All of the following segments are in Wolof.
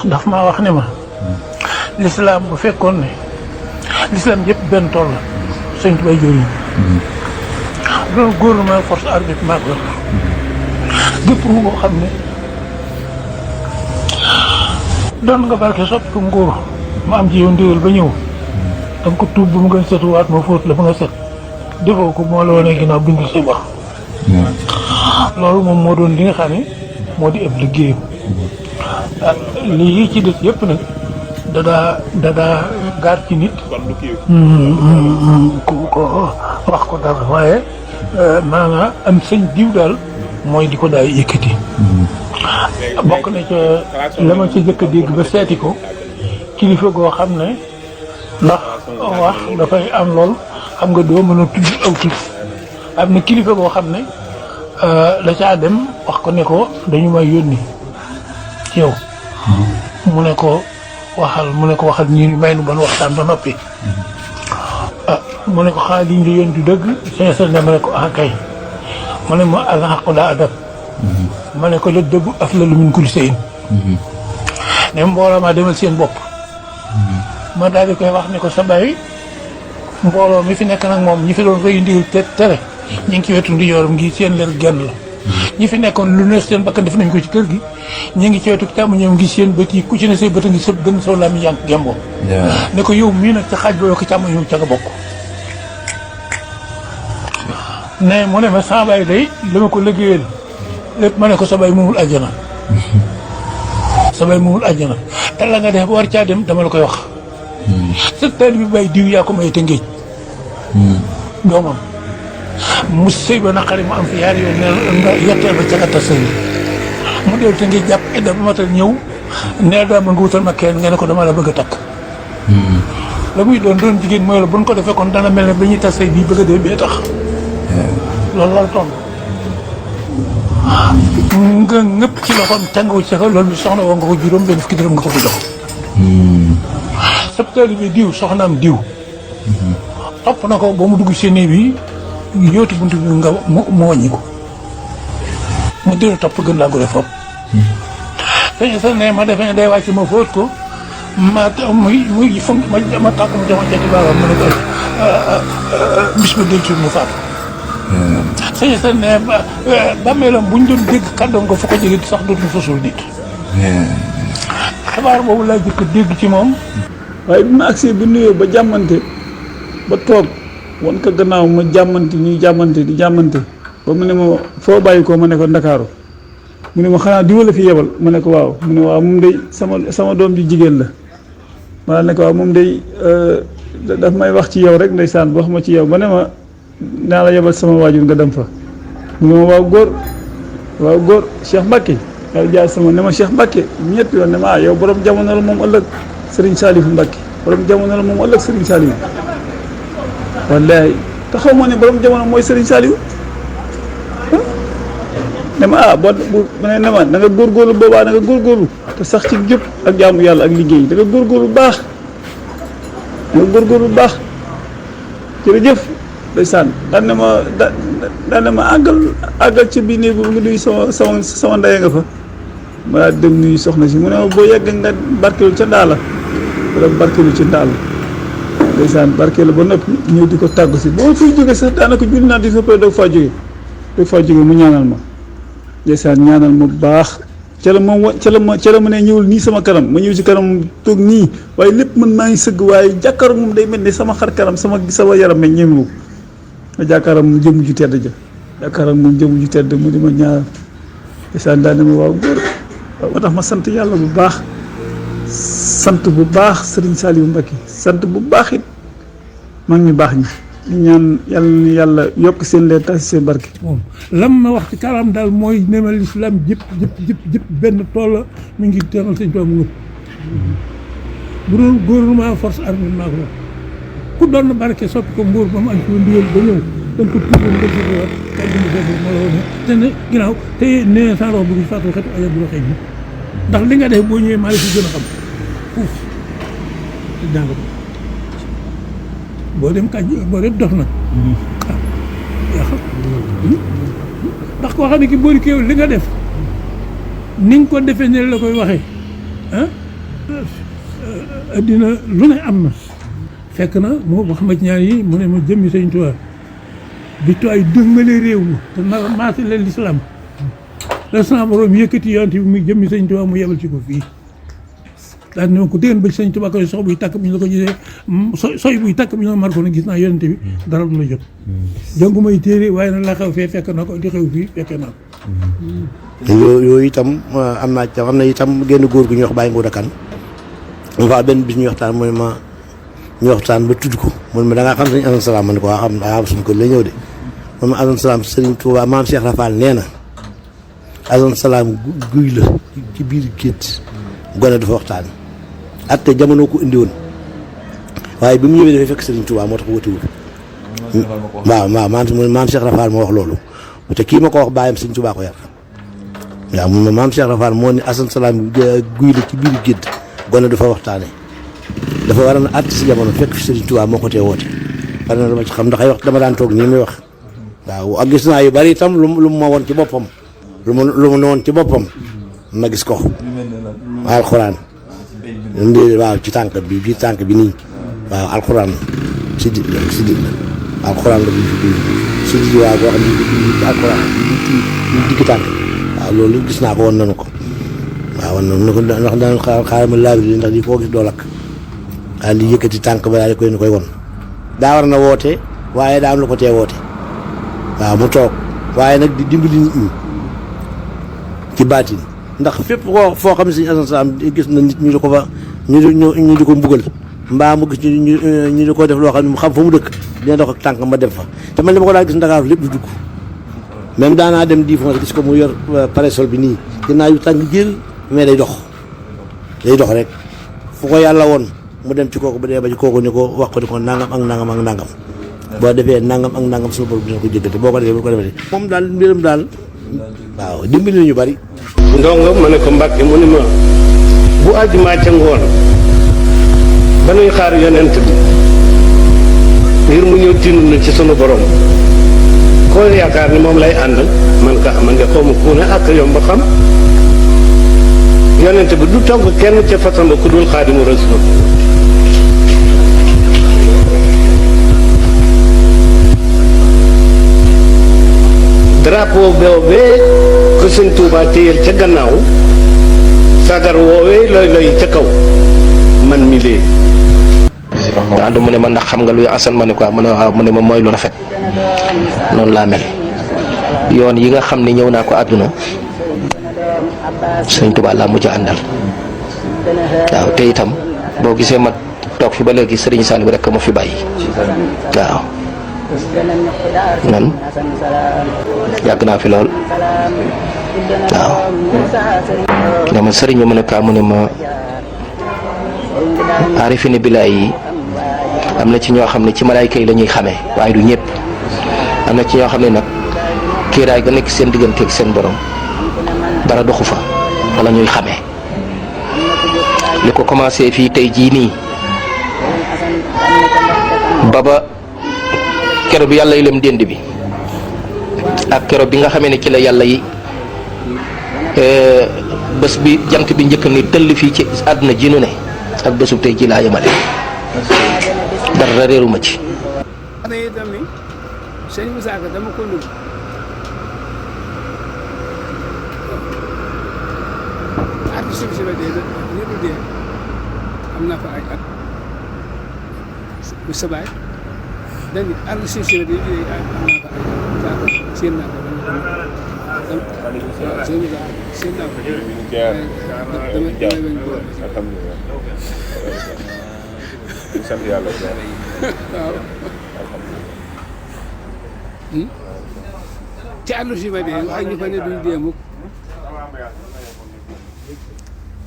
daf maa wax ne ma lislaam bu fekkoon ne lislaam yëpp benn tool la sëñ Tuubaa jëriñ doon gouvernement force armée maa ko gépp ru boo xam ne doon nga barke soppi ko nguur ma am ci yow ndigal ba ñëw da nga ko tuub bu mu gën setuwaat ma fóot la ba nga set defoo ko moo la wane ginnaaw bindul say bor loolu moom moo doon li nga xam ne moo di ëpp liggéeyam lii ci des yëpp nag dadaa gaar ci nit ku ko wax ko dara waaye maanaam am sëñ diw daal mooy di ko daay yëkkati bokk na ca la ma ci jëkk a dégg ba seeti ko kilifa goo xam ne ndax wax dafay am lool xam nga doo mën a tudd aw tur am na kilifa goo xam ne da caa dem wax ko ne ko dañu may yónni ci yow mu ne ko waxal ñi may nu ban waxtaan ba noppi mu ne ko xanaa liñ la yónni du dëgg sincère ne ma ne ko kay mu ne ma alxaqu laa adab ma ne ko la dëggu aflalu min kulli shay'in ne mbooloo maa demal seen bopp ma daal di koy wax ne ko sa bàyyi mbooloo mi fi nekk nag moom ñi fi doon rëy ndigal te tere ñi ngi ci wetu ndi yooram ngi seen leer genn la ñi fi nekkoon lu ne seen bakkan def nañ ko ci kër gi ñi ngi ci wetu càmm ñoom ngi seen bët yi ku ci ne say bët a ngi sëb gën soo laa mi yànk gemboo ne ko yow mii nag ca xaaj ba yokk càmm ñoom ca nga bokk ne mu ne ma sa baay day li ma ko liggéeyal lépp ma ne ko sa baay moomul àjjana sa baay moomul àjjana te la nga def ba war caa dem dama la koy wax sa taal bi bay diw yaa ko may te ngéej doomam mu sëy ba naqari mu am fi yaari yoon ne nga yetteel ba cagata sëy mu del te ngéej jàpp edda ba matal ñëw nee daa ma nga wutal ma kenn nga ne ko dama la bëgg a takk la muy doon jigéen mooy la buñ ko defee kon dana mel ne ba ñuy tas sëy bii bëgg a dee bee tax loolu la toll nga ñëpp ci loxoom tàngawu ci ko loolu bi soxna woo nga ko juróom benn fukki dërëm nga ko fi jox sab taalibe diw soxnaam diw topp na ko ba mu dugg seen néeg bi yóotu buntu bi nga mu wàññi ko mu dina topp gën laa gore foofu sëñ sa ne ma defee ne day wàcc ma fóot ko ma muy fon ma tàkk mu jox ma cati baaraam mu ne ko bis ba denc mu faatu sëñ sa ne bàmmeelam buñ doon dégg kàddoom nga fa ko jege sax dootuñu fa suul nit xabaar boobu laa jëkk dégg ci moom waaye bi ma agsee bi nuyoo ba jàmmante ba toog wan ko gannaaw ma jàmmante ñuy jàmmante di jàmmante ba mu ne ma foo bàyyi ko ma ne ko Ndakaaru mu ne ma xanaa diwa la fi yebal ma ne ko waaw mu ne waaw moom day sama doom ji jigéen la ma ne ko waaw moom day daf may wax ci yow rek ndeysaan wax ma ci yow ba ne ma naa la yebal sama waajur nga dem fa mu ne ma waaw góor Cheikh Mbacke yàlla jaay sama ne ma Cheikh Mbacke ñetti yoon ne ma yow borom jamono la moom ëllëg Serigne Saliou Mbacke borom jamono la moom ëllëg Serigne Saliou wallaay te xaw ma ne borom jamono mooy Serigne Saliou ne ma bu ne ma da nga góorgóorlu boobaa da nga góorgóorlu te sax ci jub ak jaamu yàlla ak liggéey da nga góorgóorlu baax jërëjëf ndeysaan daan na ma àggal ci biir néeg bi nga nuyu sama ndey nga fa ma daal dem nuyu soxna si mu ne ma boo yegg nga barkeelu ca ndaala wala barkeelu ci ndaala ndeysaan barkeelu ba noppi ñëw di ko tàggu si boo fiy jóge sax daanaka julli naa di fa doog faa jóge mu ñaanal ma ndeysaan ñaanal ma bu baax ca la ma ne ñëwul nii sama kanam ma ñëw ci kanam toog nii waaye lépp man maa ngi sëgg waaye jàkkaaram moom day mel ni sama xar kanam sama yaram me ñemewu ma jàkkaaram mu jëmm ju tedd ja jàkkaaram moom jëmm ju tedd mu di ma ñaanal ndeysaan daa ne ma waaw góor waaw moo tax ma sant yàlla bu baax sant bu baax Serigne Saliou Mbacke sant bu baax it mag ñu baax ñi ñu ñaan yàlla yokk seen leen tas seen barke. moom lam ma wax ci kalam daal mooy ne ma lislaam jëpp benn tool la mi ngi teemal sëñ Tuubaa mu ngëpp bu doon gouvernement force armée maa ko ku doon na barke soppi ko nguur ba mu am ci ndigal ba ñëw dañ ko tuuboon nga jëfewaat kàddu mu foofu ma la woon te ne ginnaaw te nee sa rox bu ngi fàttu xetu ajab bu waxee bi ndax li nga def boo ñëwee maa la fi gën a xam fuuf jàng ko boo dem kaj boo dem dox na yaa xam ndax koo xam ne ki boori kéew li nga def ni nga ko defee ne la koy waxee addina lu ne am na fekk na moo wax ma ci ñaar yi mu ne ma jëmmi sëñ Tuubaa bi tuwaay dëngale réew mi te nar a maase leen lislaam la sama borom yëkkati yonent bi muy jëmmi sëñ Tuubaa mu yebal ci ko fii daal ne ma ko déggan ba ci sëñ Tuubaa ko sox buy tàkk bi ñu la ko gisee soy buy tàkk bi ñu la mar ko ne gis naa yonent bi dara du la jot jàngumay téere waaye nag la xew fee fekk na ko di xew fii fekkee naa ko yooyu itam am naa ci xam ne itam génn góor gu ñuy wax Baye Ngouda Kane mu fa benn bis ñuy waxtaan mu ne ma ñu waxtaan ba tudd ko mun ma da ngaa xam sëñ Assane Salam ma ne ko waa xam naa suñu ko la ñëw de man ma Assane Salam Serigne Touba maam Cheikh Rafal nee na Assane Salam guy la ci biir gétt gone dafa waxtaan at te jamono ko indi woon waaye bi mu ñëwee dafay fekk Serigne Touba moo tax wutiwul waaw maam Cheikh Rafal moo wax loolu te kii ma ko wax bàyyam Serigne Touba ko yar waaw mun ma maam Cheikh Rafal moo ne Assane Salam guy la ci biir gétt gone dafa waxtaane dafa war a na àtt si jamono fekk fi Serigne Touba moo ko tee woote war na dama ci xam ndax ay wax dama daan toog nii muy wax waaw ak gis naa yu bari itam lu mu ma woon ci boppam lu mu ne woon ci boppam ma gis ko alxuraan waaw ci tànk bi nii waaw alxuraan si di la alxuraan la si di waaw boo xam ne alxuraan ñu digg tànk waaw loolu gis naa ko woon nanu ko waaw woon nanu ko ndax daan xaaral ma laabi ndax di koo gis doo lakk daal di yëkkati tànk ba daal di koy won daa war na woote waaye daa am lu ko tee woote waaw mu toog waaye nag di dimbali nit ñi ci baatin ndax fépp foo xam ne sëñ Assane Salam gis na nit ñu di ko fa ñu di ko mbugal mbaa mu gis ñu di ko def loo xam ne mu xam fa mu dëkk dina dox ak tànk ma dem fa te man li ma ko daan gis Ndakaaru lépp du dugg même daanaa dem di fa gis ko mu yor parasol bi nii dinaa yu tàng jël mais day dox rek fu ko yàlla woon mu dem ci kooku ba dee ba ci kooku ni ko wax ko ni ko nangam ak nangam ak nangam boo defee nangam ak nangam suñu borom dina ko jëggate boo ko defee bu ko defee moom daal mbiram daal waaw dimbali nañu bari. ndongo ma ne ko Mbàkke mu ne ma bu àjjumaa ca ngoon ba nuy xaar yonent bi ngir mu ñëw tinu na ci sunu borom koo yaakaar ni moom lay àndal man de xaw ma ku ne ak yomb xam yonent bi du togg kenn ca façon ba ku dul Xaadimu Rasuul drapeau boobee ko sëñ Tuubaa téyel ca gannaaw sagar woowee looy ca kaw man mi lee ànd mu ne ma ndax xam nga luy Assane ma ne quoi mu ne waaw mu ne ma mooy lu rafet noonu laa mel yoon yi nga xam ne ñëw naa ko àdduna sëñ Tuubaa laa mujj àndal waaw te itam boo gisee ma toog fi ba léegi Serigne Saliou rek ma fi bàyyi waaw man yàgg naa fi lool waaw ne ma sëriñ bi mu ne kaa mu ne ma aarifine bilaay yi am na ci ñoo xam ne ci malaayka yi la ñuy xamee waaye du ñëpp am na ci ñoo xam ne nag kiiraay ga nekk seen digganteeg seen borom dara doxu fa wala ñuy xamee li ko commencé fii tey jii nii baba kero bi yàlla yi lem dénd bi ak kero bi nga xamee ne ci la yàlla yi bés bi jant bi njëkk ni tëll fii ci àdduna ji nu ne ak bésub tey ji laa yemale dara réeruma ci. xanaa itam ni sëñ Moussa Ka dama ko nuyu at bi si la dee ñu du dee am naa fa ay at bu sabaay dañ ni at si la dee am naa fa ay at seen naa ko seen naa ko sant yàlla waaw ci àllu si ma dee wax ñu fa ne duñ dee mukk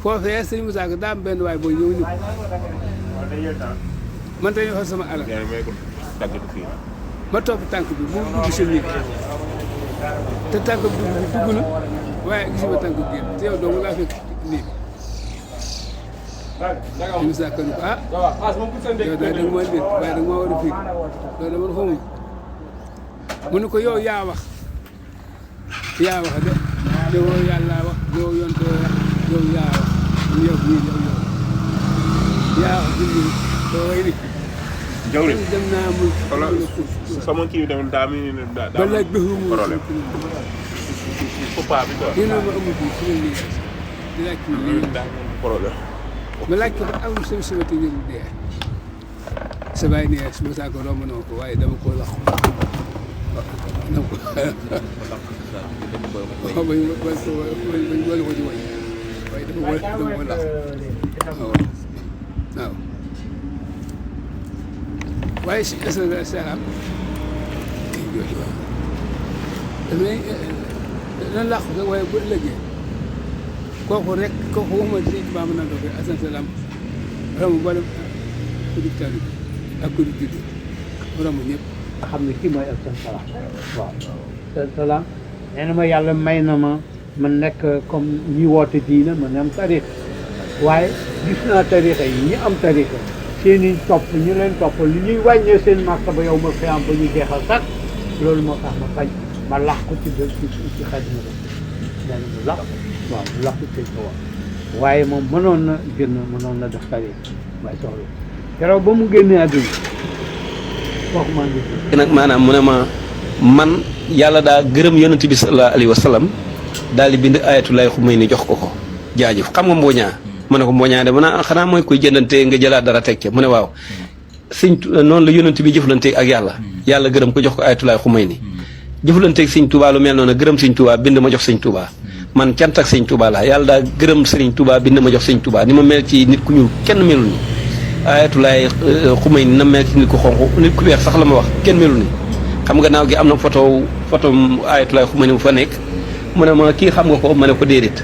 foofee sëñ Moussa Ka daa am benn waay booy ñëw ñu man tey xool sama alal ma topp tànk bi mu dugg si nit te tànk bi dugg na waaye gisuma tànk bi génn te yow dong laa fekk nii sëñ Moussa Ka ni ko ah yow daal da nga maa léet waaye da nga maa war a fii loolu dama xamuñ mu ne ko yow yaa wax de yow yàlla wax yow yonte wax yow yaa wax yow mii yow yaa dund soo way rek jawriñ dem naa mu wala sama kii bi tamit daa mel ni daa ba laaj ba mu problème papa bi quoi dina ma amul bi su ma di laaj ko lii daa am problème ma laaj ko ba amul sama te wéru dee sa baay ne su ma saa ko romb na ko waaye dama koo lax dama ko waaw bañ wala ko ci way waaye dama ko lax waaw waaw waaye si salaam damay lan làqu sax waaye bu ëllëgee kooku rek kooku waxuma si baa mën naa doon asan salaam ramu mboolem producteur bi ak ku di juddu ramu ñëpp nga xam ne kii mooy asan salaam waaw asan salaam nee na ma yàlla may na ma nekk comme ñi woote diina man am tarixa waaye gis naa tarixa yi ñi am tarixa seen i topp ñu leen topp li ñuy wàññee seen marka ba yow ma fi am ba ñu jeexal sax loolu moo tax ma bañ ma lax ko ci xadima ko nee na mu lax waaw mu lax ko ci ko wax waaye moom mënoon na def tarixa waaye soxla keroog ba mu génnee àdduna wax maa ngi nag maanaam mu ne ma man yàlla daa gërëm yonent bi sallallahu alayhi wa sallam daal di bind ayatulaay xumay ni jox ko jaajëf xam nga mbooñaa mu ne ko mbooñaa de mën a xanaa mooy koy jëndante nga jëlaat dara teg ca mu ne waaw noonu la yonent bi jëflante ak yàlla gërëm ko jox ko ayatulaay xumay ni jëflanteeg sëñ Touba lu mel noonu gërëm sëñ Touba bind ma jox sëñ Touba man cant ak sëñ Touba la yàlla daa gërëm sëriñ Touba bind ma jox sëñ Touba ni ma mel ci nit ku ñuul kenn melul ni ayatulaay xumay ni na mel ci nit ku xonq nit ku weex sax la ma wax kenn melul ni xam nga naaw gi am na photo ayatulaay xumay ni mu fa nekk mu ne ma kii xam nga ko ma ne ko déedéet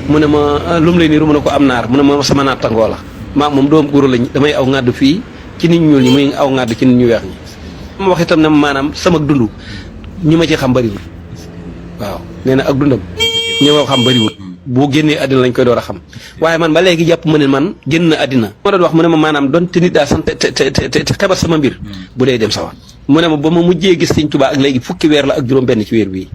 mu ne ma lu mu lay niru mu ne ko am naar mu ne ma sama naat tangoo la maa moom doom góor lañ damay aw ngàdd fii ci nit ñu ñuul ñi muy aw ngàdd ci nit ñu weex ñi ma wax itam ne maanaam sama dund ñi ma ci xam bëriwul waaw nee na ak dundam ñi ma xam bëriwul boo génnee àddina lañ koy door a xam waaye man ba léegi jàpp ma ne man génn na àddina ma doon wax mu ne ma maanaam doon te nit daa sant te xebat sama mbir bu dee dem sawa mu ne ma ba ma mujjee gis Sëñ Tuubaa ak léegi fukki weer la ak juróom benn ci weer bii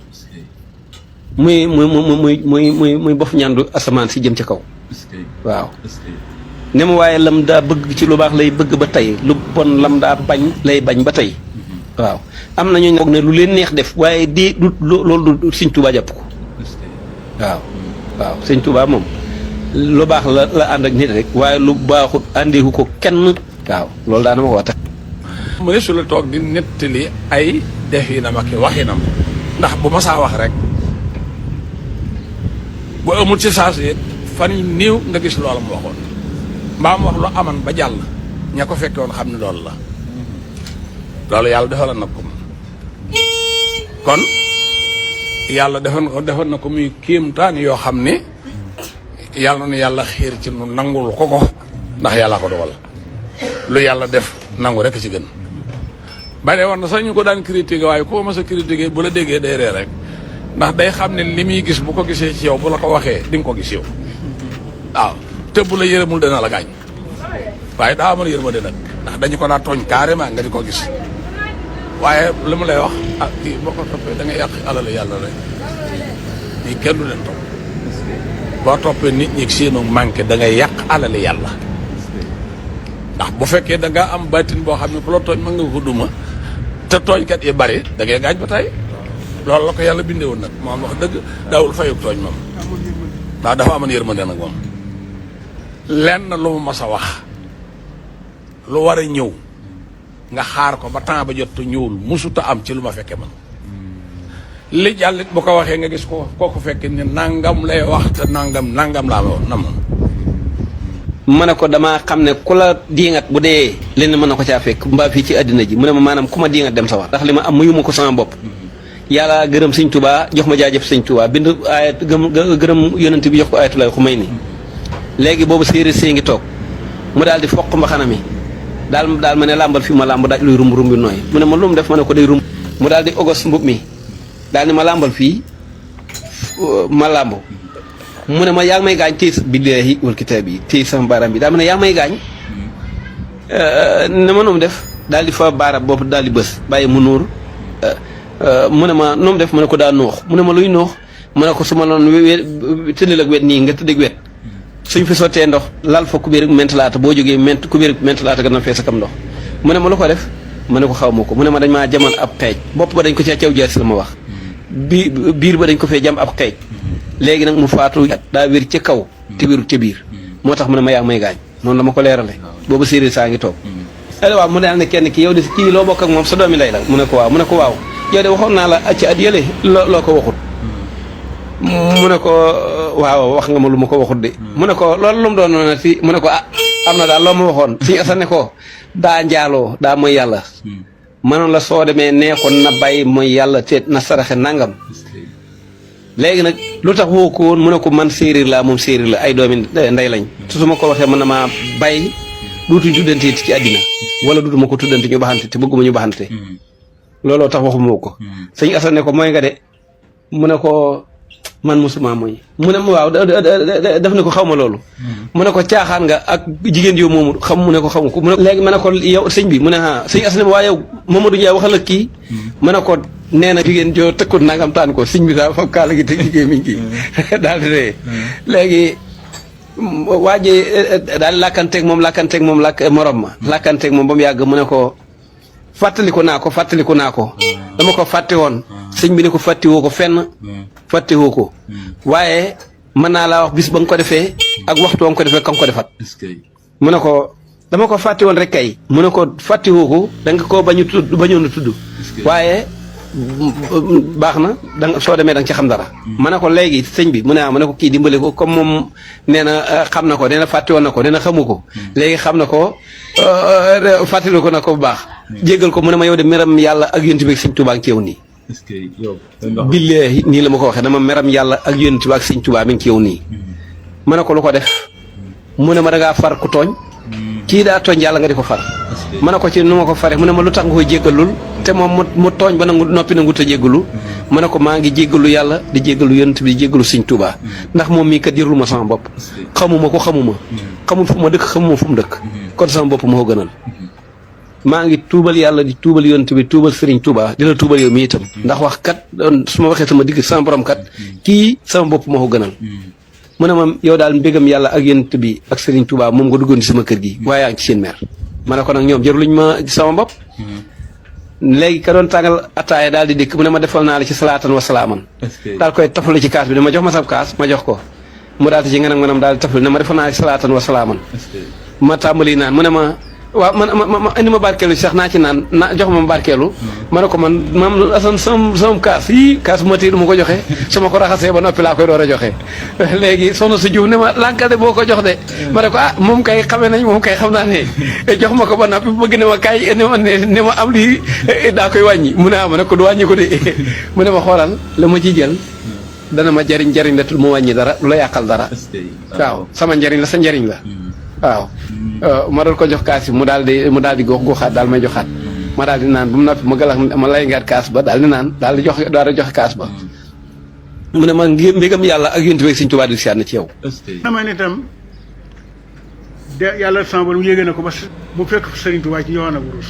muy bof ñaandu asamaan si jëm ci kaw waaw ne ma waaye lam daa bëgg ci lu baax lay bëgg ba tey lu bon lam daa bañ lay bañ ba tey waaw am na ñu ne lu leen neex def waaye di loolu du Sëñ Tuubaa jàpp ko waaw Sëñ Tuubaa moom lu baax la ànd ak nit rek waaye lu baaxut àndeeku ko kenn waaw loolu daana ma ko wax mu ne su la toog di nettali ay definam ak waxinam ndax bu ma saa wax rek bu amul ci saa si fan yu néew nga gis loola mu waxoon mbaa mu wax lu aman ba jàll ña ko fekke woon xam ne loolu la loolu yàlla defal na ko kon yàlla defal na ko muy kéemtaan yoo xam ne yàlla na yàlla xiir ci nu nangul ko ndax yàlla ko dogal lu yàlla def nangu rek ci gën bare war na sax ñu ko daan critiquer waaye koo mas a critiquer bu la déggee day ree rek ndax day xam ne li muy gis bu ko gisee ci yow bu la ko waxee di nga ko gis yow waaw te bu la yërëmul dana la gaañ waaye daa amoon yërmande nag ndax dañu ko daa tooñ carrément nga di ko gis waaye li mu lay wax ah kii boo ko toppee da nga yàq alal yàlla rek ñii kenn du leen topp boo toppee nit ñi seenu manqué da ngay yàq alal yàlla ndax bu fekkee da nga am baatin boo xam ne ku la tooñ mën nga ko duma te tooñkat yi bari da ngay gaañ ba tey loolu la ko yàlla bindee woon nag moom wax dëgg daawul fayuk tooñ moom ndax dafa amoon yërmande nag moom lenn lu mu mas a wax lu war a ñëw nga xaar ko ba temps ba jot te ñëwul musuta am ci lu ma fekke man li jàllit bu ko waxee nga gis ko kooku fekke ne nangam lay wax te nangam laa woon na moom ma ne ko damaa xam ne ku la diingat bu dee lenn mën na ko caa fekk mbaa fii ci àddina ji mu ne ma maanaam ku ma diingat dem sa war ndax li ma am muyu ma ko sama bopp yàlla gërëm Sëñ Tuubaa jox ma jaajëf Sëñ Tuubaa bind ayat gërëm yonent bi jox ko ayatulaay xumay ni léegi boobu séeréer see ngi toog mu daal di foq mbaxana mi daal ma ne làmbal fi ma làmb daaj luy rumb rumbi nooy mu ne ma lu mu def ma ne ko day rumb mu daal di ogos mbub mi daal ni ma làmbal fii ma làmb mu ne ma yaa ngi may gaañ téye billaahi wal kitaab yi téye sama baaraam bi daal ma ne yaa ngi may gaañ ne ma noom def daal di fa baaraam boobu daal di bës bàyyi mu nuur mu ne ma noom def ma ne ko daa noox mu ne ma luy noox mu ne ko su ma loon tëddal ak wet nii nga tëdd ak wet suñ fi sottee ndox lal fa kubéer mentalaata boo jógee kubéer mentalaata gën a fees akam ndox mu ne ma lu ko def ma ne ko xaw ma ko mu ne ma dañ maa jaman ab xeej bopp ba dañ ko ca caw jaasi la ma wax biir ba dañ ko fee jam ab xeej léegi nag mu faatu daa wér ca kaw te wérut ca biir moo tax mu ne ma yaa may gaañ noonu la ma ko leerale boobu séeréer saa ngi toog waaw mu daal ne kenn ki yow de kii loo bokk ak moom sa doomi lay la mu ne ko waaw yow de waxoon naa la ci at yële loo ko waxut mu ne ko waaw wax nga ma lu ma ko waxut de mu ne ko loolu lu mu doon na si mu ne ko am na daal loo ma waxoon suñu asan ne ko daa njaaloo daa mooy yàlla mënoon la soo demee nee ko na bàyyi mooy yàlla te na saraxe nangam léegi nag lu tax woo ko woon mu ne ko man séeréer laa moom séeréer la ay doomi ndey lañ te su ma ko waxee mën na maa bàyyi duutuñ tuddante ci àddina wala duutuma ko tuddante ñu baxante te bëgguma ñu baxante looloo tax waxuma ko sëñ Asan ne ko mooy nga de mu ne ko man musuma mooy mu ne waaw daf ne ko xaw ma loolu mu ne ko caaxaan nga ak jigéen yow moomu xam mu ne ko xamu ko mu ne léegi ma ne ko yow sëñ bi mu ne sëñ Asan ne waa yow Mamadou Ndiaye waxal ak kii ma ne ko nee na jigéen joo tëkkut nangam taan ko sëñ bi daal fab kaala gi te jigéen mi ngi daal di ree léegi waa ji daal làkkanteeg moom morom ma làkkanteeg moom ba mu yàgg mu ne ko fàttaliku naa ko dama ko fàtte woon sëñ bi ne ko fàttiwoo ko fenn fàttiwoo ko waaye mën naa laa wax bis ba nga ko defee ak waxtu ba nga ko defee ka nga ko defat mu ne ko dama ko fàtte woon rek kay mu ne ko fàttiwoo ko da nga koo bañoon a tudd waaye baax na danga soo demee da nga ci xam dara ma ne ko léegi sëñ bi mu ne ma ne ko kii dimbale ko comme moom nee na xam na ko nee na fàtte woon na ko nee na xamu ko léegi xam na ko fàttali ko na ko bu baax jéggal ko mu ne ma yow de meram yàlla ak yonent bi ak sëñ Tuubaa ngi ci yow nii billaahi nii la ma ko waxee dama meram yàlla ak yonent bi ak sëñ Tuubaa mi ngi ci yow nii ma ne ko lu ko def mu ne ma da ngaa far ku tooñ kii daa tooñ yàlla nga di ko far ma ne ko ci nu ma ko fare mu ne ma lu tax nga koy jéggalul te moom mu tooñ ba nangu noppi nangu te jéggalu ma ne ko maa ngi jéggalu yàlla di jéggalu yonent bi di jéggalu sëñ Tuubaa ndax moom mii kat yërul ma sama bopp xamuma xamul fu ma dëkk xamuma fu mu dëkk kon sama bopp moo gënal maa ngi tuubal yàlla di tuubal yonent bi tuubal sëriñ Tuubaa di la tuubal yow mii itam ndax wax kat su ma waxee sama digg sama borom kat kii sama bopp moo ko gënal mu ne ma yow daal mbégam yàlla ak yonent bi ak sëriñ Tuubaa moom nga duggoon ci sama kër gi waaye yaa ngi ci seen meer ma ne ko nag ñoom jëruluñ ma sama bopp léegi ka doon tàngal ataaya daal di dikk mu ne ma defal naa la ci salaatan wa salaaman daal koy tafale ci kaas bi dama jox ma sab kaas ma jox ko mu daal di ci nganam daal di tafale ne ma defal naa la ci salaatan wa salaaman ma tàmbali naan mu ne ma waaw ma indi ma barkeelu sax naa ci naan jox ma barkeelu ma ne ko man maam asan sama kaas kaas bu ma téye du ma ko joxe su ma ko raxasee ba noppi laa koy door a joxe léegi soxna su Juuf ne ma lànkade boo ko jox de ma ne ko moom kay xamee nañ moom kay xam naa ne jox ma ko ba noppi bëgg ne ma kaay ne ma am lii daa koy wàññi mu ne ma ne ko du wàññi ko de mu ne ma xoolal la ma ci jël dana ma jariñ la tul mu wàññi dara du la yàqal dara waaw sama njariñ la sa njariñ la waaw ma doon ko jox kaas yi mu daal di goxaat daal may joxaat ma daal di naan bu mu noppi ma galax ma lay ngaat kaas ba daal di naan daal di joxe kaas ba mu ne ma mbégam yàlla ak yonent bi ak sëñ Tuubaa di siyaat na ci yow. xamaa ne tam de yàlla sama borom yéege na ko ba mu fekk sëriñ Tuubaa ci njowana wurus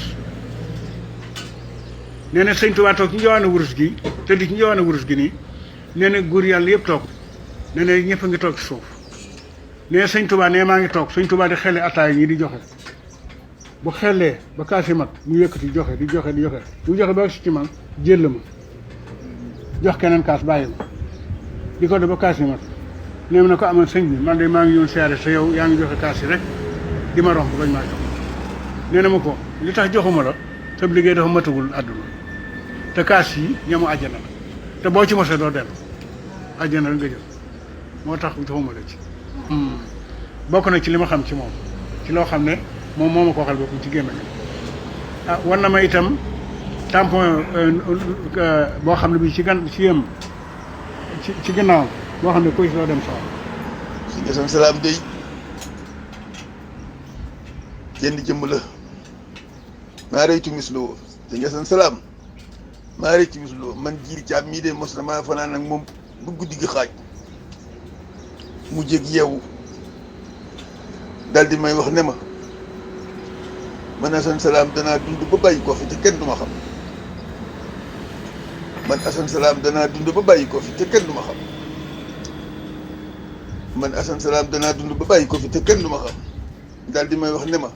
nee na sëriñ Tuubaa toog ci njowana wurus gi tëdd ci njowana wurus gi nii nee na góor yàlla yëpp toog nee na ñëpp a ngi toog ci suuf nee sëñ Tuubaa nee maa ngi toog sëñ Tuubaa di xelle ataay ñi di joxe bu xellee ba kaas yi mat mu yëkkati joxe di joxe bu joxe ba ci man jël ma jox keneen kaas bàyyi ma di ko def ba kaas yi mat nee na ko amal sëñ bi man de maa ngi yoon siyaare sa yow yaa ngi joxe kaas yi rek di ma romb bañ maa jox nee na ma ko li tax joxuma la sa liggéey dafa matagul àdduna te kaas yi ñamu àjjana la te boo ci mosee doo dellu àjjana la nga jël moo tax joxuma la ci bokk na ci li ma xam ci moom ci loo xam ne moom moo ma ko waxal boppam ci gémmiñ war na ma itam tampon boo xam ne bi ci yëm ci ginnaaw boo xam ne kuy loo dem sawar si ngesam salaam day jenn jëmm la maa rëy tumis loo si ngesam salaam maa rëy tumis loo man jiir caab mii de mos na maa fanaan ak moom bu guddi gi xaaj mu jég yeewu daal di may wax ne ma man Assane Salam danaa dund ba bàyyi ko fi te kenn du ma xam man Assane Salam danaa dund ba bàyyi ko fi te kenn du ma xam man Assane Salam danaa dund ba bàyyi ko fi te kenn du ma xam daal di may wax ne ma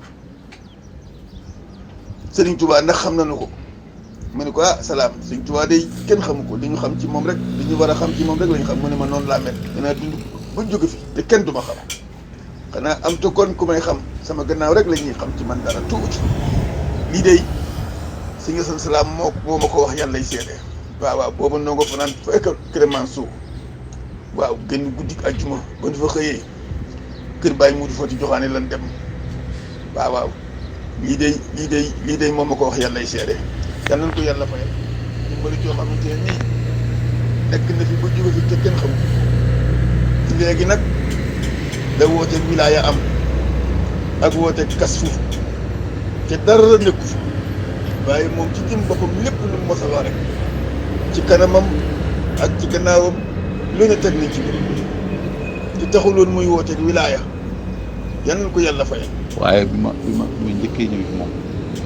Serigne Touba ndax xam nañu ko ma ne ko ah Salam Serigne Touba day kenn xamu ko li ñu xam ci moom rek li ñu war a xam ci moom rek la ñu xam mu ne ma noonu laa mel danaa dund ba jóge fi te kenn du ma xam xanaa am te kon ku may xam sama gannaaw rek la ñuy xam ci man dara tuuti lii day Serigne Assane Salam moo ma ko wax yàlla lay seede waaw waaw booba noo nga fanaan fa Clémenceau waaw génn guddi àjjuma ba ñu fa xëyee kër Baye Modou Fati joxaane lan dem waaw waaw lii day moom ma ko wax yàlla lay seede yal nañu ko yàlla fayal dimbali joo xamante ne nii nekk na fi ba jóge fi te kenn xamul léegi nag da wooteeg wilaaya am ak wooteeg kas fu te dara nekku fi waaye moom ci jëm boppam lépp lu mu mos a wax rek ci kanamam ak ci gannaawam lu ne teg nañ ci biir te taxuloon muy wooteeg wilaaya yal nañu ko yàlla fayal. waaye bi ma njëkkee ñëw ci moom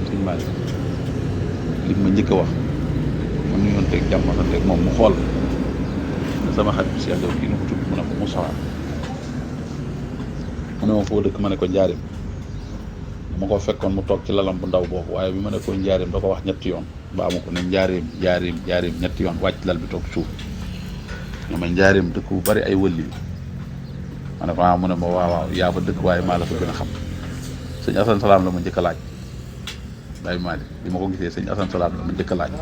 sëñ Malick li ma njëkk a wax ma nuyoon teg jàmm santeeg moom mu xool sama xarit Cheikh Diop kii nu ko tudd mu ne ko Moussa mu ne ma foo dëkk ma ne ko Njaarim ma ko fekkoon mu toog ci lalam bu ndaw boobu waaye bi ma ne ko Njaarim da ko wax ñetti yoon ba ma ko ne Njaarim ñetti yoon wàcc lal bi toog suuf ne ma Njaarim dëkk bu bari ay wëlli ma ne ko mu ne ma waaw yaa fa dëkk waaye maa la fa gën a xam sëñ Assane Salam la ma njëkk a laaj Baye Malick bi ma ko gisee sëñ Assane Salam la ma njëkk a laaj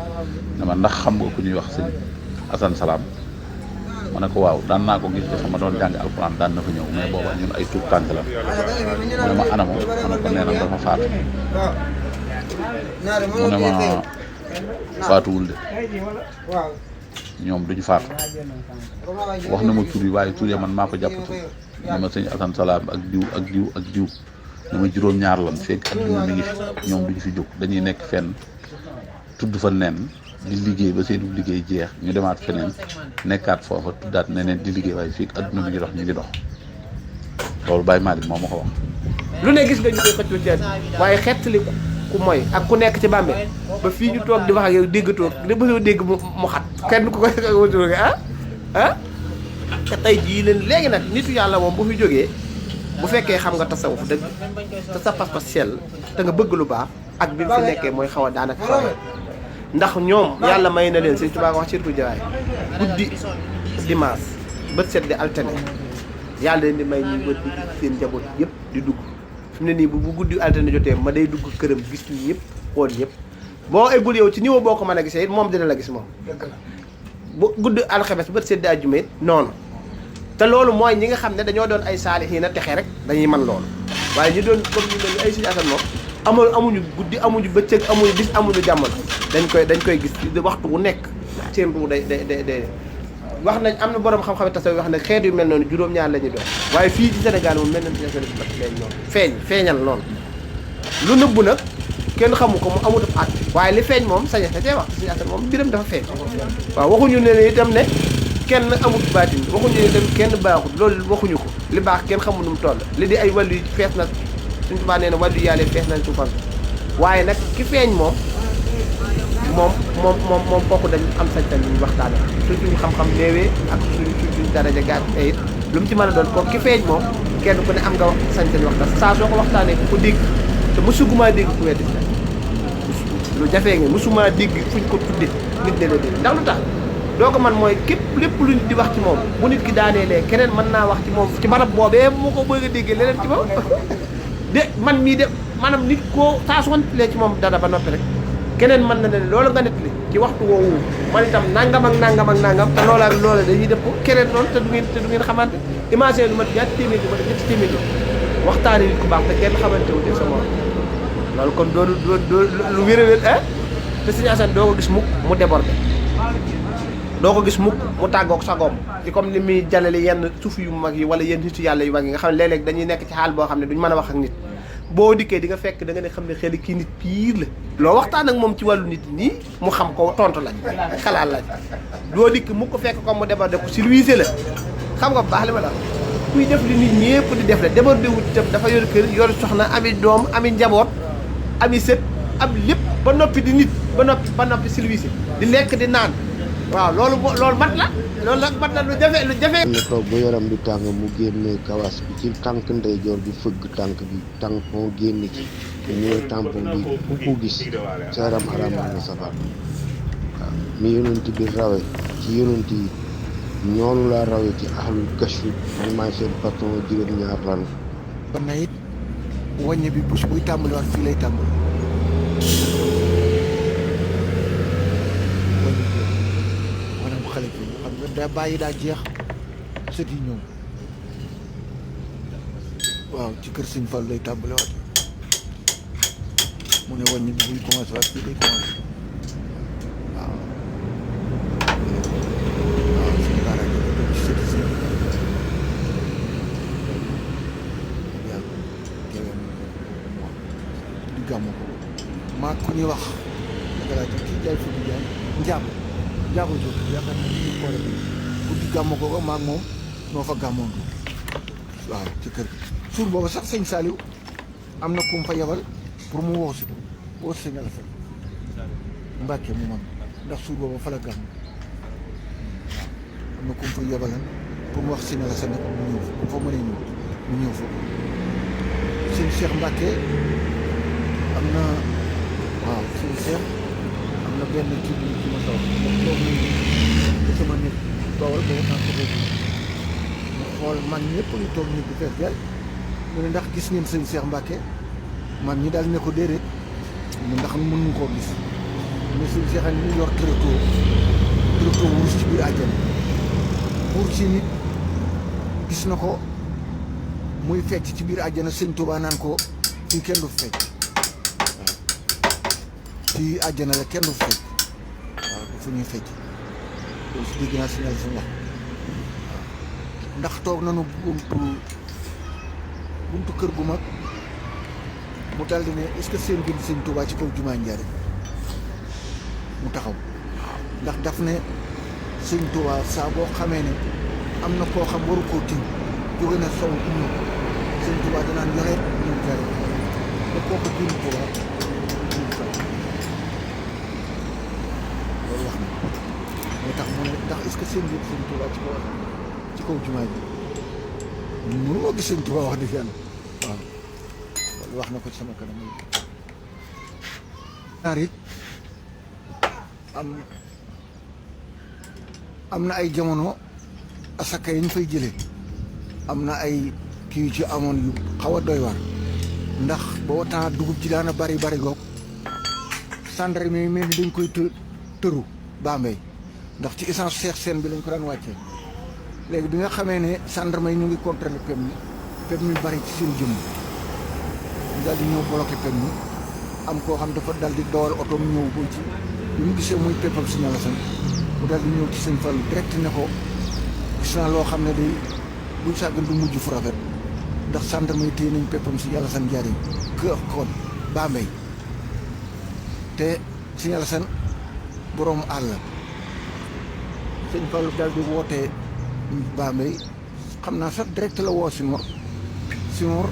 ne ma ndax xam nga ku ñuy wax sëñ Assane Salam ma ne ko waaw daan naa ko gis dafa ma doon jàng alxuraan daan na fa ñëw mais booba ñun ay tuut tànk la mu ne ma anamo ma ne ko nee na dafa faatu mu ne ma faatuwul de ñoom duñu faatu wax na ma tur yi waaye tur yi man maa ko jàppatu ne ma sëñ Assane Salam ak diw ne ma juróom-ñaar lan fekk adduna mi ngi fi ñoom duñu fi jóg dañuy nekk fenn tudd fa nen di liggéey ba seen liggéey jeex ñu demaat feneen nekkaat foofa tuddaat neneen di liggéey waaye fii adduna mi ngi dox ñu ngi dox loolu Baye Malick moo ma ko wax. lu ne gis nga ñu koy xëccoo ci waaye xettali ku mooy ak ku nekk ci bàmmeel ba fii ñu toog di wax ak yow déggatoo li ba dégg mu xat kenn ku koy wëtuge te tey jii leen léegi nag nitu yàlla moom bu fi jógee bu fekkee xam nga tasawuf dëgg te sa pas-pas sell te nga bëgg lu baax ak bi mu fi nekkee mooy xaw a daanaka xaw ndax ñoom yàlla may na leen Sëñ Tuubaa wax cirku jawaay guddi dimanche bët set di altine yàlla leen di may ñuy wër di seen njaboot yëpp di dugg fi mu ne nii bu guddi altine jotee ma day dugg këram gis ñu ñëpp xool ñëpp boo eggul yow ci niveau boo ko mën a gisee it moom dina la gis moom bu guddi alxames bët set di àjjuma it noonu te loolu mooy ñi nga xam ne dañoo doon ay saalihiina texe rek dañuy mën loolu waaye ñu doon comme ñu mel ni ay Sëñ Assane moom amuñu guddi amuñu bëccëg amuñu bis amuñu jamono dañ koy gis waxtu wu nekk seen ruu day wax nañ am na borom xam-xam tasawuf wax ne xeet yu mel noonu juróom-ñaar la ñuy doon waaye fii ci Sénégal moom mel na Sëñ Assane feeñ noonu feeñal noonu lu nëbbu nag kenn xamu ko mu amut ab at waaye li feeñ moom sañ a cee wax Sëñ Assane moom biram dafa feeñ waaw waxuñu ne itam ne kenn amut baatin waxuñu ne itam kenn baaxut loolu waxuñu ko li baax kenn xamul nu mu toll li di ay wàllu yi fees na Sëñ Tuubaa nee na wàllu yàlla fees nañ suufan waaye nag ki feeñ moom kooku dañ am sañ-sañ ñu waxtaane suñu xam-xam néewee ak suñ daraja gàtt it lu mu ci mën a doon kooku ki feeñ moom kenn ku ne am nga sañ-sañ waxtaan saa soo ko waxtaanee ku ko dégg te mësuguma dégg ku weddi lu jafee nga mësuma dégg fuñ ko tudde nit ne la dégg ndax lu tax doo ko man mooy lépp lu nit di wax ci moom bu nit ki daaneelee keneen mën naa wax ci moom ci barab boobee moo ko bëgg a déggee leneen ci moom de man mii de maanaam nit koo saa su ma nettalee ci moom dara ba noppi rek keneen mën na ne loolu nga nettali ci waxtu woowu man itam nangam ak nangam te loola dañuy def ko keneen noonu te du ngeen xamante imagine lu mat ñaati téeméer ma ñetti téeméer waxtaani nit ku baax te kenn xamante wu de sa morom loolu kon doolu lu wér-wér te Sëñ Assane doo ko gis mukk mu débordé doo ko gis mukk mu tàggoog sagoom ci comme ni muy jàllale yenn suuf yu mag yi wala yenn nitu yàlla yu mag yi nga xam ne léeg-léeg dañuy nekk ci xaal boo xam ne duñ mën a wax ak nit boo dikkee di nga fekk da nga ne xam ne xel kii nit piir la loo waxtaan ak moom ci wàllu nit nii mu xam ko tontu lañ xalaat lañ doo dikk mu ko fekk comme mu débordé ko silvissé la xam nga bu baax li ma la kuy def li nit ñëpp di def la débordé wut itam dafa yor kër yor soxna ami doom ami njaboot ami sët am lépp ba noppi di nit ba noppi silvissé di lekk di naan waaw loolu loolu mat la loolu nag mat la lu jafe lu jafe. na toog ba yaram bi tàng mu génne kawas bi ci tànk ndeyjoor bi fëgg tànk bi tampon génn ci te ñëwee tampon bi ku ko gis sa yaram araamal na safar waaw mi yonent bi rawe ci yonent yi ñoonu laa rawe ci ahlul kashf man maay seen patron juróom-ñaar lan kon na it wàññi bi bés buy tàmbaliwaat fii lay tàmbali maanaam xale bi xam nga daa bàyyi daa jeex sët yi ñëw waaw ci kër Sëñ Fall lay tàmbaliwaat mu ne wàññi bi buy commencé waat fii lay commencé waaw waaw suñu daara ji ko ci sët si di gàmmu ko maa ku ñuy wax naka laa kii jaay fu di jaay njaago jóg yaakaar naa ni ko rek ku di gàmmu ko maag moom noo fa gàmmoon waaw ci kër gi suur boobu sax sëñ Saliou am na ku mu fa yebal pour mu woo si sëñ Alassane Mbàkke mu man ndax suur boobu fa la gàmm waaw am na ku mu fa yebalan pour mu wax sëñ Alassane ne ko mu ñëw fa bu fa mënee ñëw mu ñëw fa sëñ Cheikh Mbàkke am na waaw sëñ Cheikh am na benn kii bi ci ma taw ndax toog nañu ci sama nit toowal boobu naa ko dégg mu xool man ñëpp ñu toog nit bi fees del mu ne ndax gis ngeen sëñ Cheikh Mbàkke man ñi daal ne ko déedéet mu ndax mën ñu koo gis mais sëñ Cheikh a ni yor tërëtoo wurus ci biir àjjana buur ci nit gis na ko muy fecc ci biir àjjana sëñ Tuubaa naan ko fii kenn du fecc waaw fii àjjana la kenn du fecc waaw du fu ñuy fecc loolu si dégg naa signal suñu wax waaw ndax toog nañu buntu kër gu mag mu daldi ne est-ce que seen gën sëñ Tuubaa ci kaw jumaa Njaaréem mu taxaw ndax daf ne sëñ Tuubaa saa boo xamee ne am na koo xam waru koo tiim jóge na sow ku ñëw sëñ Tuubaa danaan yoreet ñëw jare da kooku tiim Tuubaa ñu fa loolu wax na moo tax mu ne ndax est-ce que seen gën sëñ Tuubaa ci kaw jumaa ji mënu moo gis sëñ Tuubaa wax dëgg yàlla waaw loolu wax na ko ci sama kanam ñaar it am na ay jamono asaka yi ñu fay jëlee am na ay kii yu ci amoon yu xaw a doy war ndax boo temps dugub ji daana bari goog gendarme yi mel ni dañ koy tëru Bambey ndax ci essence Cheikh Sène bi lañ ko daan wàccee léegi bi nga xamee ne gendarme yi ñu ngi contrôlé pem mi bari ci seen jëmm ñu daal di ñëw bloqué pem mi am koo xam dafa dal di dawal oto mu ñëw ba ci bi mu gisee muy peppam Sëñ Alassane mu dal di ñëw ci Sëñ Fallu direct ne ko gis naa loo xam ne day buñ sàggan du mujj fu rafet ndax gendarme yi téye nañ peppam Sëñ Alassane Njaaréem kër kon Bambey te Sëñ Alassane borom àll Sëñ Fallu dal di wootee Bambey xam naa sax direct la woo Senghor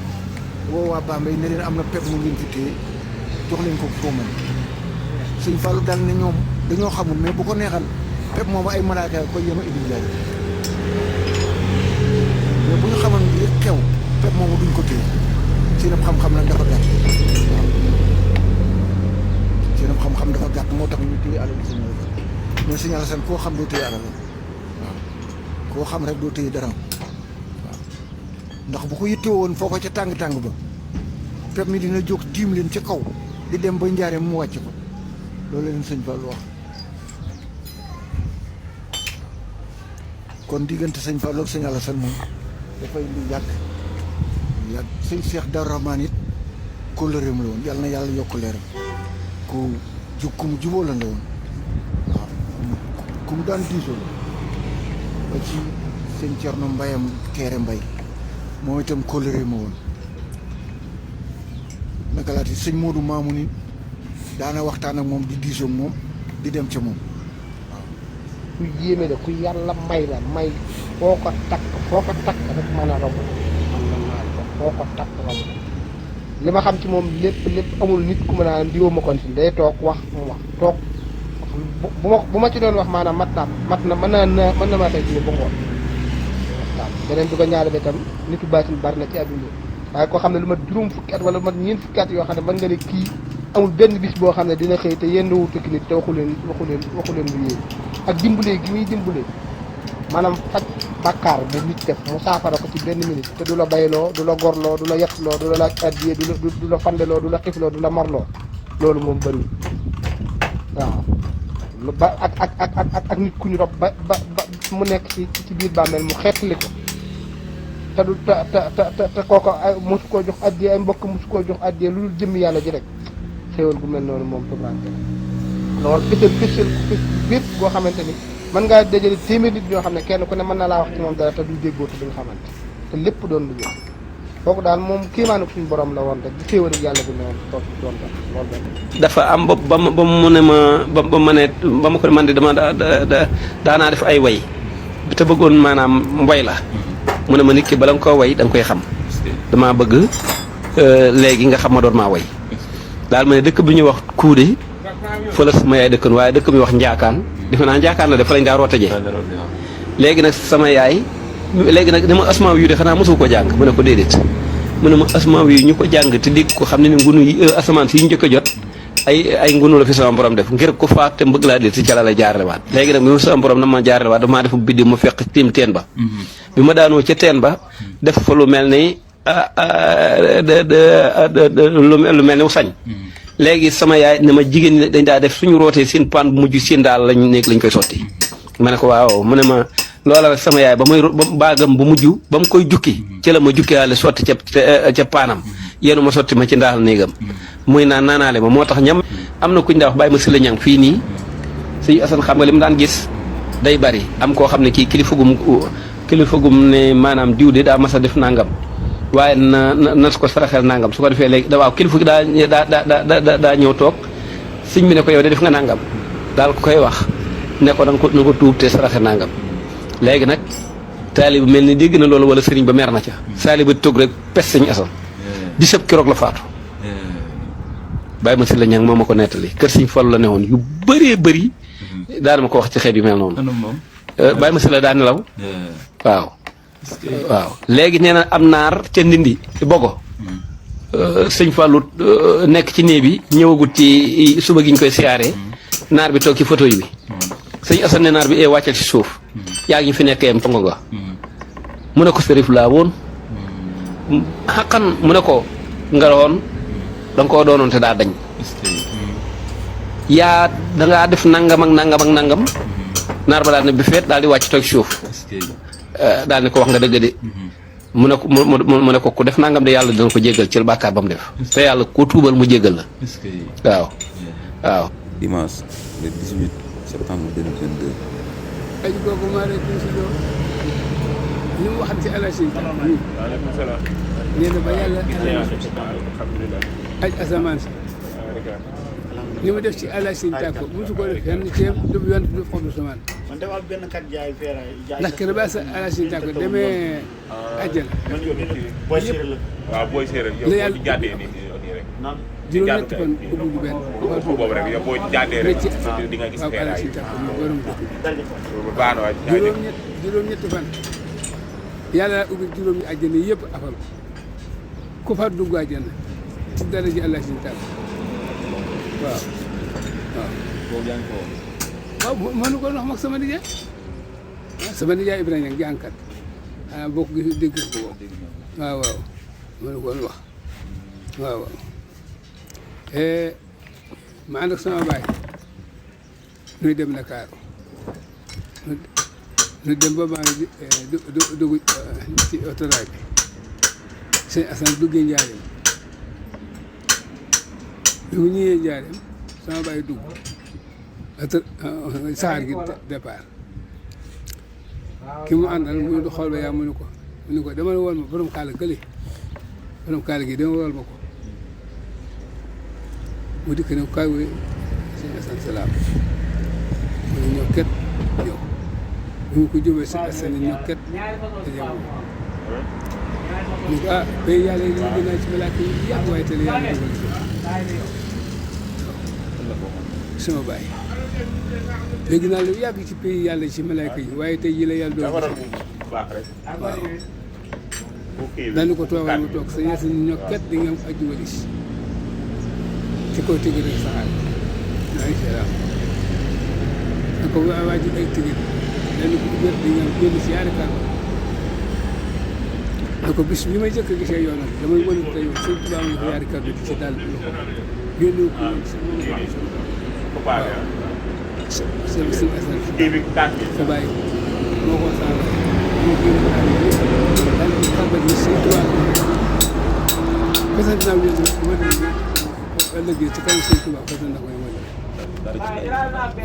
woo waa Bambey ne leen am na pepp mu ngeen fi téye jox leen ko fooman Sëñ Fallu daal ne ñoom dañoo xamul mais bu ko neexal pepp moom ay malaaka koy yenu indi jaay mais bu ñu xamal li xew pepp moomu duñ ko téye seen xam-xam la dafa gàtt waaw seen xam-xam dafa gàtt moo tax ñu téye alal Sëñ Alassane mais Sëñ Alassane koo xam doo téye alal waaw koo xam rek doo téye dara waaw ndax bu ko yittee woon foo ko ca tàng-tàng ba pepp mi dina jóg tiim leen ca kaw di dem ba Njaaréem mu wàcc ko loolu leen Sëñ Fallu wax kon diggante Sëñ Fallu ak Sëñ Alassane moom dafay lu yàgg Sëñ Cheikh Darou Rahmane it kóllëreem la woon yàlla na yàlla yokk leeram ku mu juboo la woon waaw ku mu daan diisoo la ba ci Sëñ Cerno Mbayam Kéré Mbay moom itam kóllëreem la woon naka laati Sëñ Moodu Maamu ni daana waxtaan ak moom di diisoo ak moom di dem ca moom waaw ku yéeme la ku yàlla may la may foo ko takk rek mën a romb man na naa ko foo ko takk romb li ma xam ci moom lépp amul nit ku mën a diwoo ma kon si day toog wax mu wax toog wax bu ma ci doon wax maanaam mat na mën na maa tey jii ba ngoon waaw beneen bi ko ñaare ba tam nitu baatin bari na ci àdduna waaye koo xam ne lu mat juróom fukki at wala lu mat ñeent fukki at yoo xam ne mën nga ne kii amul benn bis boo xam ne dina xëy te yenn wutuk nit te waxu leen lu yéen ak dimbalee gi muy dimbalee maanaam faj bàkkaar bu nit def mu saafara ko ci benn minute te du la bayloo du la gorloo du la yetloo du la laaj addiye du la fandeloo du la xifloo du la marloo loolu moom bëriwul waaw ba ak nit ku ñu rob ba mu nekk ci biir bàmmeel mu xeetli ko te du te kooko mosu koo jox addiye ay mbokk mosu koo jox addiye lu dul jëmmi yàlla ji rek xéewal gu mel noonu moom tubaranke loolu fësal bépp boo xamante ni mën ngaa dajale téeméer nit ñoo xam ne kenn ku ne mën na laa wax ci moom dara te du déggoo te duñ xamante te lépp doon lu jëm kooku daal moom kiimaanu suñu borom la woon rek di xéewal ak yàlla bu ne woon toog doon loolu dafa am ba mu ne ba ma ko man de dama daanaa def ay way te bëggoon maanaam mboy la mu ne ma nit ki bala nga koo way da nga koy xam damaa bëgg léegi nga xam ma doon maa way daal ma ne dëkk bi ñuy wax kuude fa la sama yaay dëkkoon waaye dëkk bi wax njaakaan defe naa njaakaan la def fa lañ daa rootajee léegi nag sama yaay léegi nag dama asmaaw yu de xanaa mosu ko jàng mu ne ko déedéet mu ne ma asmaaw yi ñu ko jàng te dégg ko xam ne ni ngunu yi asamaan si ñu njëkk a jot ay ngunu la fi sama borom def ngir ko faat te mbëgg laa dee si ca la jaarale waat léegi nag bi ma sama borom na ma jaarale waat damaa def biddi ma fekk tiim teen ba bi ma daanoo ca teen ba def fa lu mel ni lu mel ni sañ léegi sama yaay ne ma jigéen ñi dañ daa def suñu rootee seen paan bu mujj seen daal lañ nekk lañ koy sotti ma ne ko waaw mu ne ma loola rek sama yaay ba muy baagam bu mujj ba mu koy jukki ci la ma jukkiwaale sotti ca paanam yéenu ma sotti ma ci ndaal néegam muy naanaale ma moo tax ñam am na kuñ daa wax bàyyi ma si la ñang fii nii suñu asan xam nga li mu daan gis day bari am koo xam ne kii kilifa gum ne maanaam diw de daa mas a def nangam waaye na ko saraxel nangam su ko defee léegi waaw kilifa gi daa ñëw toog sëñ bi ne ko yow de def nga nangam daal ko koy wax ne ko na ko tuub te saraxel nangam léegi nag taali bu mel ni dégg na loolu wala sëriñ ba mer na ca saali ba toog rek pes sëñ asan bisab keroog la faatu bàyyi ma si la ñang moo ma ko nettali kër sëñ Fallu la ne woon yu bëree bëri daana ma ko wax ci xeet yu mel noonu bàyyi ma si la daa nelaw waaw léegi nee na am naar ca ndindi bogo sëñ Fallu nekk ci néeg bi ñëwagut ci suba gi ñu koy siyaaree naar bi toog ci photo yi bi sëñ asan ne naar bi wàccal ci suuf yaa ngi fi nekk yam tongo nga mu ne ko sërif laa woon xaqan mu ne ko nga woon da nga koo doonoon te daa dañ yaa dangaa def nangam ak nangam ak nangam naar ba daal ne bi feet daal di wàcc toog ci suuf daal ne ko wax nga dëgg de mu ne ko mu ne ko ku def nangam de yàlla dina ko jéggal ci bàkkaar ba mu def te yàlla ko tuubal mu jéggal la waaw dimanche le 18 septembre 2022 aji googu maa rek si doo li mu wax ci alasin nee na ba yàlla aj asamaan si li mu def ci alasin tàkko mosu ko def yenn ceeb du yoon du xobu samaan ndax kër ba sa alasin tàkko demee àjjana waaw booy séeréer yow boo ci jàddee nii rek juróom-ñetti fan ubbi benn boobu rek yow boo jàddee rek di nga gis feeraay baax na waay juróom-ñetti fan yàlla ubbi juróomi àjjana yëpp afal ku fa dugg àjjana ci dara ji alasin tàkko waaw mënu ko wax mag sama nijaay Ibrahima Niang jàngkat bokk gi dégg ko waaw mënu ko wax waaw ma ànd ak sama baay nuy dem Ndakaaru nu dem ba maa ngi dugg ci autorail bi sëñ Assane duggee Njaareem bi mu ñëwee Njaareem sama baay dugg saxaar gi départ ki mu àndal mu xool ba yaa mu ne ko dama wool ma borom kaala gële borom kaala gi dama wool ma ko mu dikk ne kaay wooy sëñ Assane Salaam mu ne ñëw ket ñëw bi mu ko jubee sëñ Assane ñëw ket te ñëw mu ko bay yàlla yi liggéey naa ci malaaka yi yàgg waaye te yàlla dugal sama baay léegi naa lu yàgg ci pays yàlla ci malaayka yi waaye tey jii la yàlla doon waaw dañu ko toogal ma toog sa ñetti ñokket di nga am aju walis ci kaw tëgg rek saxaar maa ngi salaam da ko waa ji ay tëgg dañu ko ubbat di nga am génn si yaari kàr da ko bis bi may jëkk gisee yoonam damay wëlu tey sëñ Tuubaa ma ko yaari kàr di ci daal bi loxo génne ko sa moom waaw sa asal sa bàyyi moo ko saala moo génne daal yi daal di kàrbal yi sëñ Tuubaa fasa dinaa wér wër ëllëgee ci kanam sëñ Tuubaa fasa na koy wër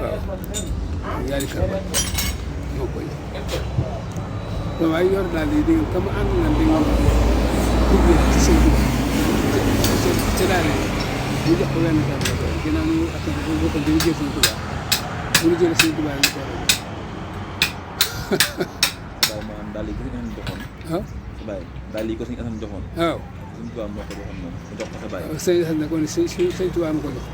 waaw yaari kàrbal moo koy kon waaye yor daal yi di nga comme ànd na di nga duggee ci sëñ Tuubaa ca daal ñu jox ko wenn kàrbal ginnaaw ñu attan bu bokkal dañu jël sëñ Tuubaa bu ñu jëlee sëñ Tuubaa ñu ko war a waaw maanaam daal yi ko suñu asan joxoon waaw sa bàyyi daal yi ko suñu asan joxoon waaw suñu tubaab moo ko joxoon moom mu jox ko sa bàyyi sëñ asan ne ko ne sëñ Tuubaa ma ko jox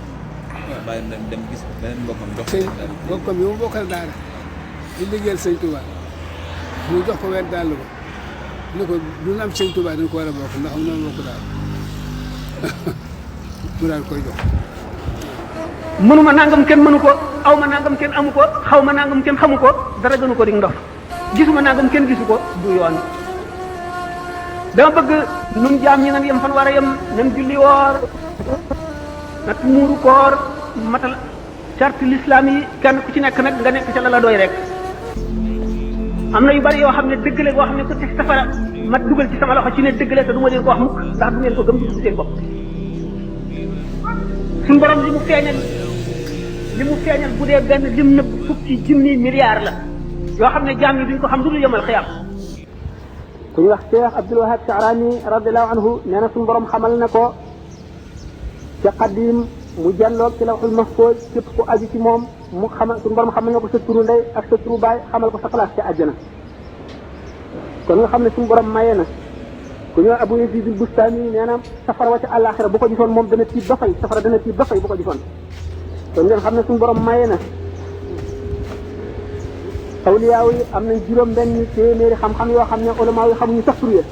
waaw bàyyi dem gis beneen mbokkam jox sëñ bokkam yi mu bokkal daara di liggéeyal sëñ Tuubaa mu jox ko wenn dàll ba ne ko du am sëñ Tuubaa dañ ko war a bokk ndax am noonu bokk daal mu daal koy jox mënuma nangam kenn mënu ko aw ma nangam kenn amu ko xaw ma nangam kenn xamu ko dara gënu ko di ndof gisuma nangam kenn gisu ko du yoon dama bëgg nun jaam ñi nan yem fan war a yem nan julli woor nat muuru koor matal charte l'islam yi kenn ku ci nekk nag nga nekk ca la la doy rek am na yu bari yoo xam ne dëggale boo xam ne ko teg safara ma dugal ci sama loxo ci ne dëggale te du ma leen ko wax mukk ndax du ngeen ko gëm du seen bopp suñ borom li mu feeñal bu dee benn lim nëbb fukki junni milliards la yoo xam ne jaam yi duñ ko xam du dul yemal xiyam ku ñu wax Cheikh Abdul Wahab Sha'rani radiallahu anhu nee na suñu borom xamal na ko ca qadim mu jàlloog ci lawhul mahfuz képp ku aju ci moom mu xamal suñu borom xamal na ko sa turu ndey ak sa turu baay xamal ko sa place ca àjjana kon nga xam ne suñu borom maye na ku ñëw Abu Yazid al-Bustami nee na safara wa ca àllaaxira bu ko gisoon moom dana tiit ba fay safara dana tiit ba fay bu ko gisoon kon ngeen xam ne suñu borom maye na awliyaaw yi am nañ juróom benn téeméeri xam-xam yoo xam ne ulama yi xamuñu sax tur ya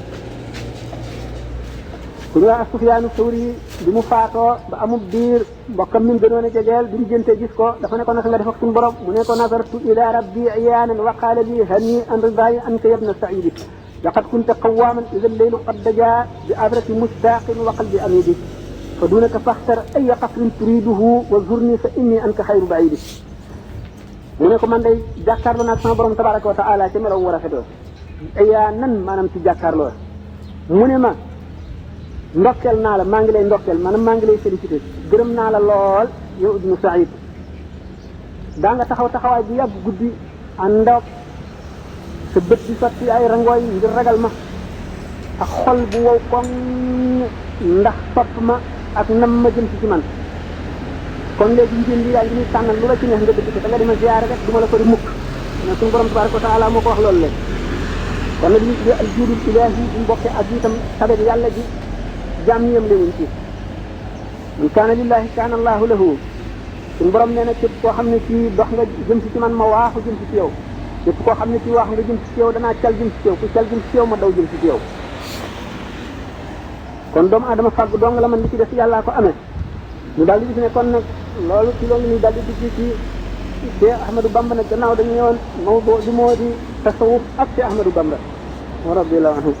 ku ñëw Sufyaanu Sawri bi mu faatoo ba amul diir mbokkam mi gënoon a jegeel bi mu jënte gis ko dafa ne ko naka nga def ak suñu borom mu ne ko nazartu ila rabbi iyaanan wa qaala li hani an ridaayi anka yabna saidi laqad kunta qawaaman ida lleylu qad dajaa bi abrati mustaaqin wa qalbi amidi fa dunaka faxtar aya qasrin turiduhu wa zurni fa inni anka xayru baidi mu ne ko man day jàkkaarloo naag sama borom tabaraka wa taala ca melaw mu rafetoo ayaa nan maanaam ci jàkkaarloo mu ne ma ndokkeel naa la maa ngi lay ndokkeel maanaam maa ngi lay félicité gërëm naa la lool yow ibnu Saïd daa nga taxaw taxawaay bu yàgg guddi àndoog sa bët di sotti ay rangooy ngir ragal ma ak xol bu wow koŋ ndax topp ma ak nam ma jëm ci man kon léegi njëriñ li daal di ñuy tànnal lu la ci neex nga dëgg te da nga dema ziyaare rek du ma la ko di mukk ne suñu borom tabaraka wa taala moo ko wax loolu leen kon nag li ñu tuddee al juudul ilaahi bu bokkee ak itam tabe yàlla ji jaam ñi yem léewuñ ci man kaana lillahi kaana allahu lahu suñu borom nee na képp koo xam ne kii dox nga jëm si ci man ma waaxu jëm si ci yow képp koo xam ne kii waax nga jëm si ci yow danaa cal jëm si ci yow ku cal jëm si ci yow ma daw jëm si ci yow kon doomu adama fàgg dong la man li ci def yàllaa ko amee ñu daal di gis ne kon nag loolu ci loolu ñu daal di dugg ci Cheikh Ahmadou Bamba nag gannaaw dañu ñëwoon mawdu bi moo di tasawuf ak Cheikh Ahmadou Bamba radiyallahu anhu